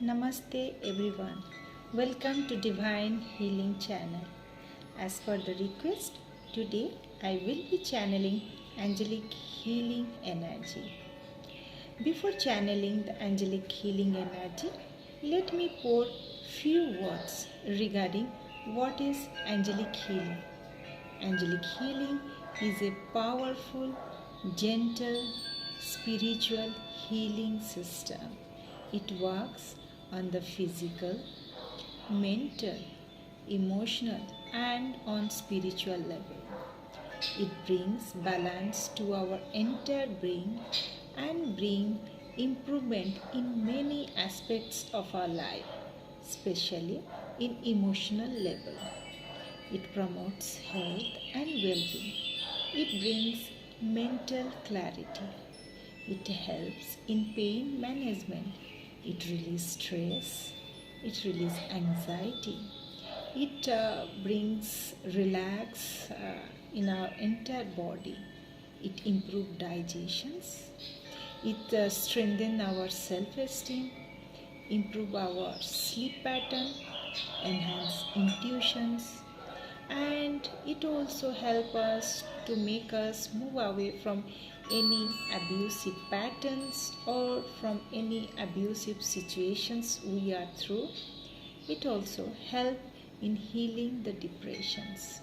Namaste everyone. Welcome to Divine Healing Channel. As per the request, today I will be channeling angelic healing energy. Before channeling the angelic healing energy, let me pour few words regarding what is angelic healing. Angelic healing is a powerful, gentle, spiritual healing system. It works on the physical, mental, emotional, and on spiritual level. It brings balance to our entire brain and bring improvement in many aspects of our life, especially in emotional level. It promotes health and well-being. It brings mental clarity. It helps in pain management. It releases stress. It releases anxiety. It brings relax in our entire body. It improves digestions. It strengthens our self-esteem, improve our sleep pattern, enhance intuitions, and it also help us to make us move away from any abusive patterns or from any abusive situations we are through. It also help in healing the depressions.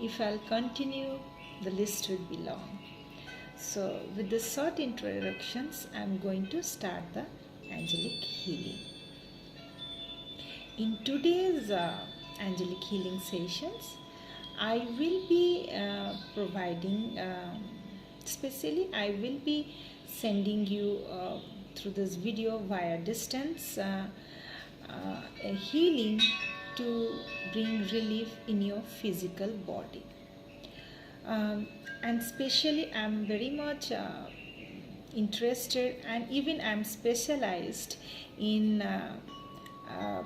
If I'll continue, the list will be long. So with the short introductions, I'm going to start the angelic healing. In today's angelic healing sessions, I will be providing, especially I will be sending you through this video via distance a healing to bring relief in your physical body. And especially I'm very much interested, and even I'm specialized in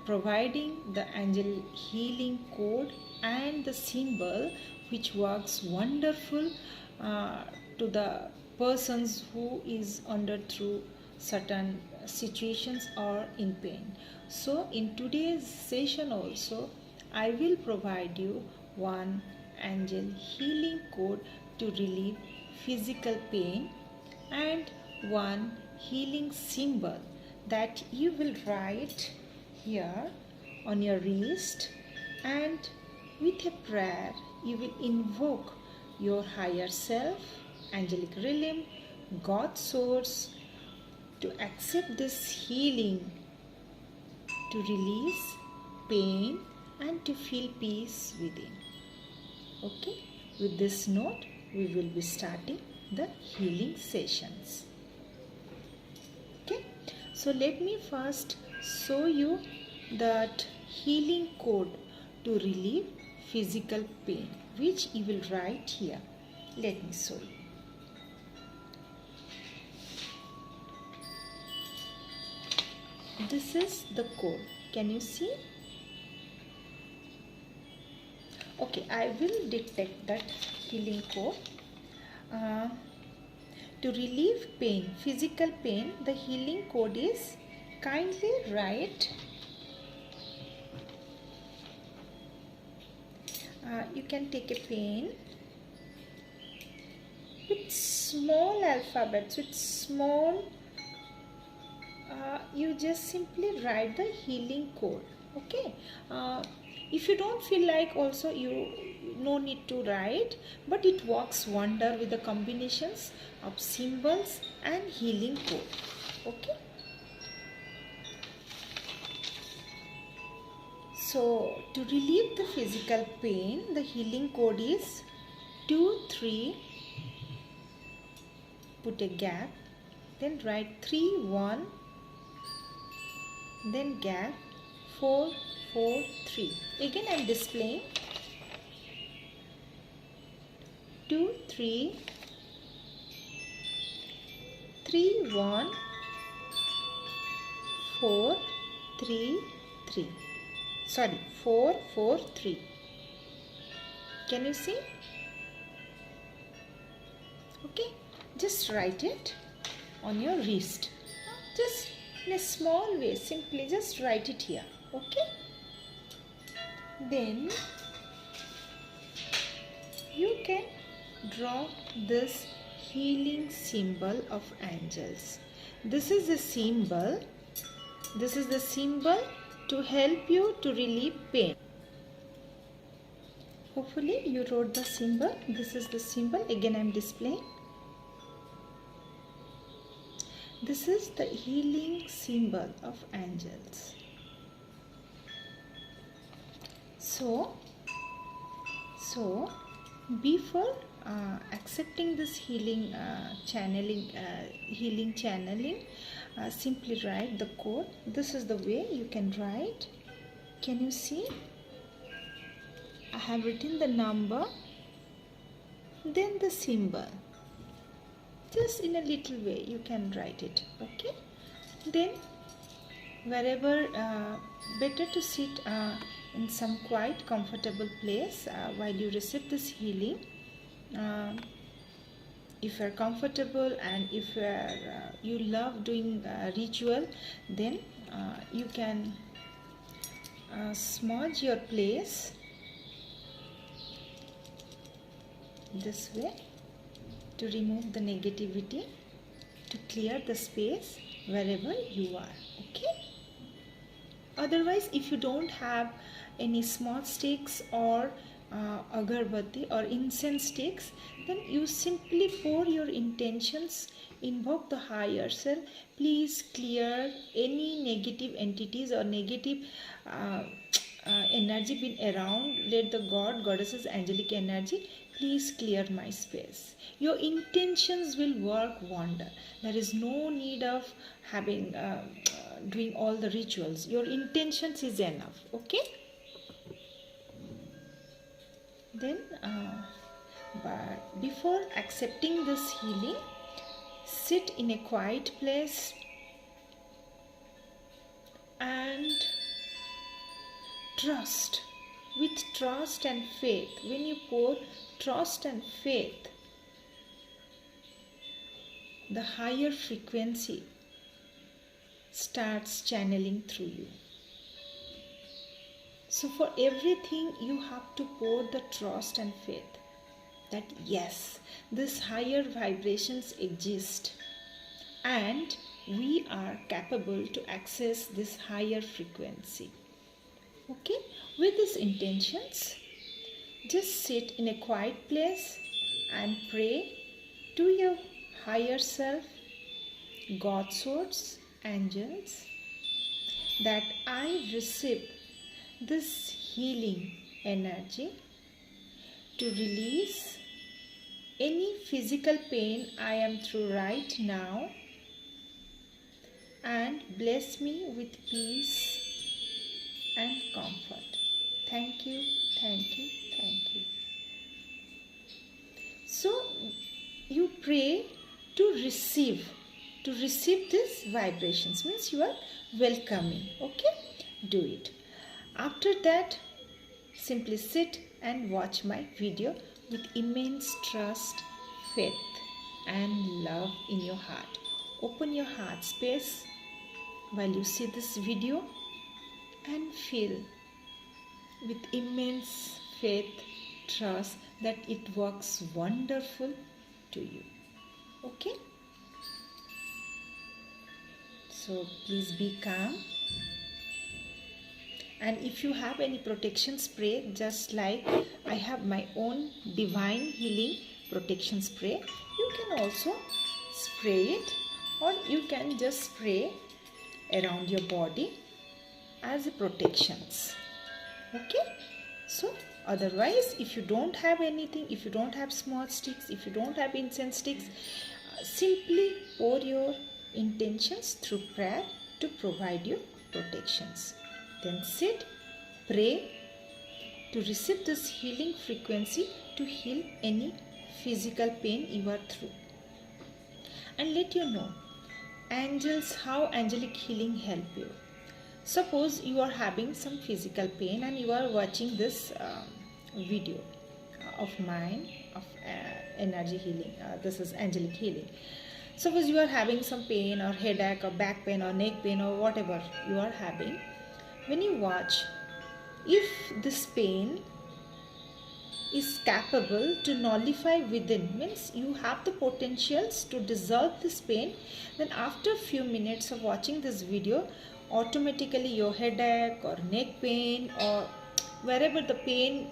providing the angel healing code and the symbol which works wonderful to the persons who is under through certain situations or in pain. So in today's session also I will provide you one angel healing code to relieve physical pain and one healing symbol that you will write here on your wrist, and with a prayer you will invoke your higher self, angelic realm, God source to accept this healing, to release pain and to feel peace within. Okay, with this note we will be starting the healing sessions. Okay, so let me first show you that healing code to relieve physical pain, which you will write here. Let me show you. This is the code. Can you see? Okay, I will detect that healing code. To relieve pain, physical pain, the healing code is kindly write. You can take a pen with small alphabets, with small, you just simply write the healing code. Okay, if you don't feel like also, you no need to write, but it works wonder with the combinations of symbols and healing code. Okay, so to relieve the physical pain, the healing code is 2-3, put a gap, then write 3-1, then gap 4-4-3. Again I am displaying 2-3, 3-1, 4-3-3. Sorry, 4-4-3. Can you see? Okay, just write it on your wrist. Just in a small way. Simply just write it here. Okay? Then you can draw this healing symbol of angels. This is the symbol. This is the symbol to help you to relieve pain. Hopefully you wrote the symbol. This is the symbol. Again I am displaying. This is the healing symbol of angels. So before accepting this healing channeling, simply write the code. This is the way you can write. Can you see? I have written the number, then the symbol. Just in a little way you can write it. Okay? Then wherever, better to sit in some quiet comfortable place while you receive this healing. If you are comfortable and if you love doing ritual, then you can smudge your place this way to remove the negativity, to clear the space wherever you are. Okay? Otherwise, if you don't have any small sticks or agarbatti or incense sticks, then you simply pour your intentions, invoke the higher self. Please clear any negative entities or negative energy been around. Let the god, goddesses, angelic energy, please clear my space. Your intentions will work wonder. There is no need of having doing all the rituals. Your intentions is enough. Okay? Then but before accepting this healing, sit in a quiet place and trust. With trust and faith, when you pour trust and faith, the higher frequency starts channeling through you. So for everything you have to pour the trust and faith that yes, this higher vibrations exist and we are capable to access this higher frequency. Okay? With these intentions, just sit in a quiet place and pray to your higher self, God source, angels, that I receive this healing energy to release any physical pain I am through right now and bless me with peace and comfort. Thank you, thank you, thank you. So you pray to receive these vibrations, means you are welcoming. Okay? Do it. After that, simply sit and watch my video with immense trust, faith and love in your heart. Open your heart space while you see this video and feel with immense faith, trust that it works wonderful to you. Okay? So please be calm. And if you have any protection spray, just like I have my own divine healing protection spray, you can also spray it, or you can just spray around your body as a protections. Okay? So otherwise, if you don't have anything, if you don't have small sticks, if you don't have incense sticks, simply pour your intentions through prayer to provide you protections. Then sit, pray to receive this healing frequency to heal any physical pain you are through. And let you know, angels, how angelic healing help you. Suppose you are having some physical pain and you are watching this video of mine of energy healing. This is angelic healing. Suppose you are having some pain or headache or back pain or neck pain or whatever you are having. When you watch, if this pain is capable to nullify within, means you have the potentials to dissolve this pain, then after few minutes of watching this video, automatically your headache or neck pain or wherever the pain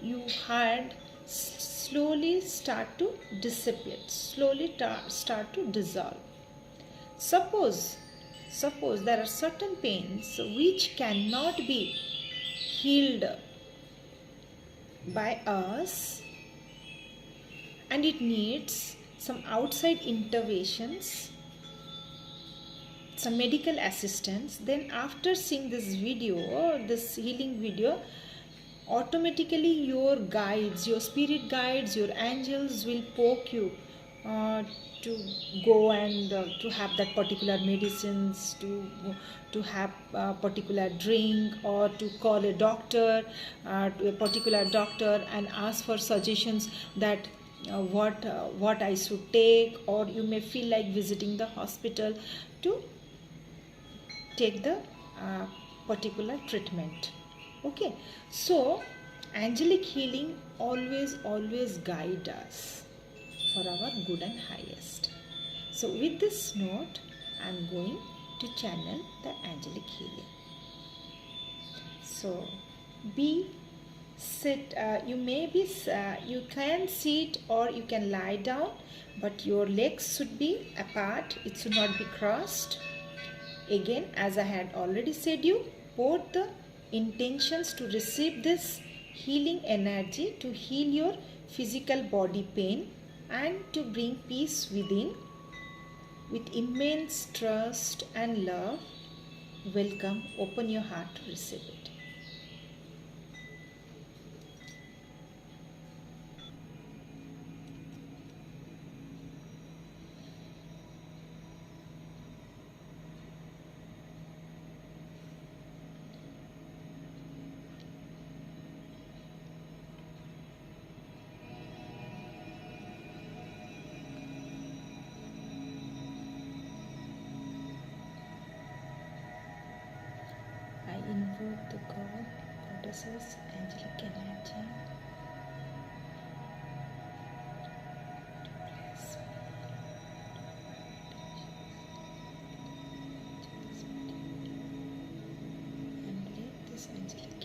you had slowly start to dissipate, slowly start to dissolve. Suppose there are certain pains which cannot be healed by us and it needs some outside interventions, some medical assistance, then after seeing this video, this healing video, automatically your guides, your spirit guides, your angels will poke you to go and to have that particular medicines, to have a particular drink, or to call a doctor, to a particular doctor and ask for suggestions that what I should take, or you may feel like visiting the hospital to take the particular treatment. Okay, so angelic healing always guide us for our good and highest. So with this note, I am going to channel the angelic healing. So be sit, you can sit or you can lie down, but your legs should be apart, it should not be crossed. Again, as I had already said you, both the intentions to receive this healing energy to heal your physical body pain and to bring peace within. With immense trust and love, welcome, open your heart to receive it. I invoke the God, goddesses, angelic energy to bless me. And let this angelic